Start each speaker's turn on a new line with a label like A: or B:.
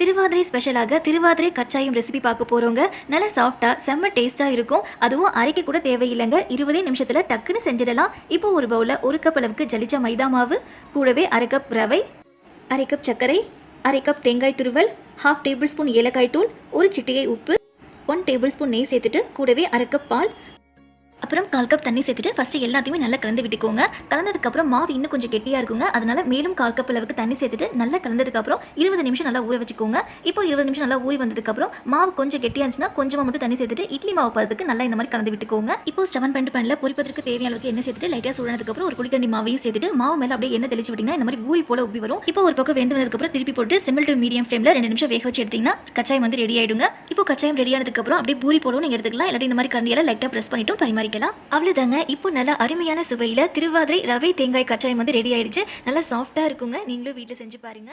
A: திருவாதிரை ஸ்பெஷலாக திருவாதிரை கச்சாயம் ரெசிபி பார்க்க போகிறோங்க. நல்லா சாஃப்டாக செம்ம டேஸ்ட்டாக இருக்கும். அதுவும் அரைக்க கூட தேவையில்லைங்க. 20 நிமிஷத்தில் டக்குன்னு செஞ்சிடலாம். இப்போ ஒரு பவுலில் 1 கப் அளவுக்கு ஜலிச்ச மைதா மாவு, கூடவே 1/2 கப் ரவை, 1/2 கப் சர்க்கரை, 1/2 கப் தேங்காய் துருவல், 1/2 டேபிள் ஸ்பூன் ஏலக்காய் தூள், 1 சிட்டிகை உப்பு, 1 டேபிள் ஸ்பூன் நெய் சேர்த்துட்டு கூடவே 1/2 கப் பால், அப்புறம் 1/4 கப் தண்ணி சேர்த்துட்டு ஃபஸ்ட்டு எல்லாத்தையுமே நல்லா கலந்து விட்டுக்கோங்க. கலந்ததுக்கப்புறம் மாவு இன்னும் கொஞ்சம் கெட்டியாக இருக்குங்க. அதனால் மேலும் 1/4 கப் அளவுக்கு தண்ணி சேர்த்துட்டு நல்லா கலந்ததுக்கப்புறம் 20 நிமிஷம் நல்லா ஊற வச்சுக்கோங்க. இப்போ 20 நிமிஷம் நல்லா ஊறி வந்ததுக்கப்புறம் மாவு கொஞ்சம் கெட்டியாக இருந்துச்சுன்னா கொஞ்சமாக மட்டும் தண்ணி சேர்த்துட்டு இட்லி மாவு பதத்துக்கு நல்லா இந்த மாதிரி கலந்து விட்டுக்கோங்க. இப்போ ஸ்டவன் பேனில் பொரிப்பதற்கு தேவையான அளவுக்கு எண்ணெய் சேர்த்துட்டு லைட்டாக சூடானதுக்கப்புறம் ஒரு குளிக்கண்டி மாவையும் சேர்த்துட்டு மாவு மேலே அப்படியே எண்ணெய் தெளிச்சு விட்டிங்கன்னா இந்த மாதிரி ஊறி போல உப்பி வரும். இப்போ ஒரு பக்கம் வெந்து வந்ததுக்கப்புறம் திருப்பி போட்டு சிம்பிள் டு மீடியம் ஃப்ளேமில் 2 நிமிஷம் வேக வச்சு எடுத்தீங்கன்னா கச்சாயம் வந்து ரெடி ஆயிடுங்க. இப்போ கச்சாயம் ரெடி ஆனதுக்கப்புறம் அப்படியே பூரி போலவும் நீங்கள் எடுத்துக்கலாம். இல்லாட்டி இந்த மாதிரி கரண்டியால் லைட்டாக ப்ரெஸ் பண்ணிட்டும் பரிமாறிக்கலாம். அவ்வளோதாங்க. இப்போ நல்லா அருமையான சுவையில் திருவாதிரை ரவை தேங்காய் கச்சாயம் வந்து ரெடி ஆயிடுச்சு. நல்லா சாஃப்டாக இருக்குங்க. நீங்களும் வீட்டில் செஞ்சு பாருங்க.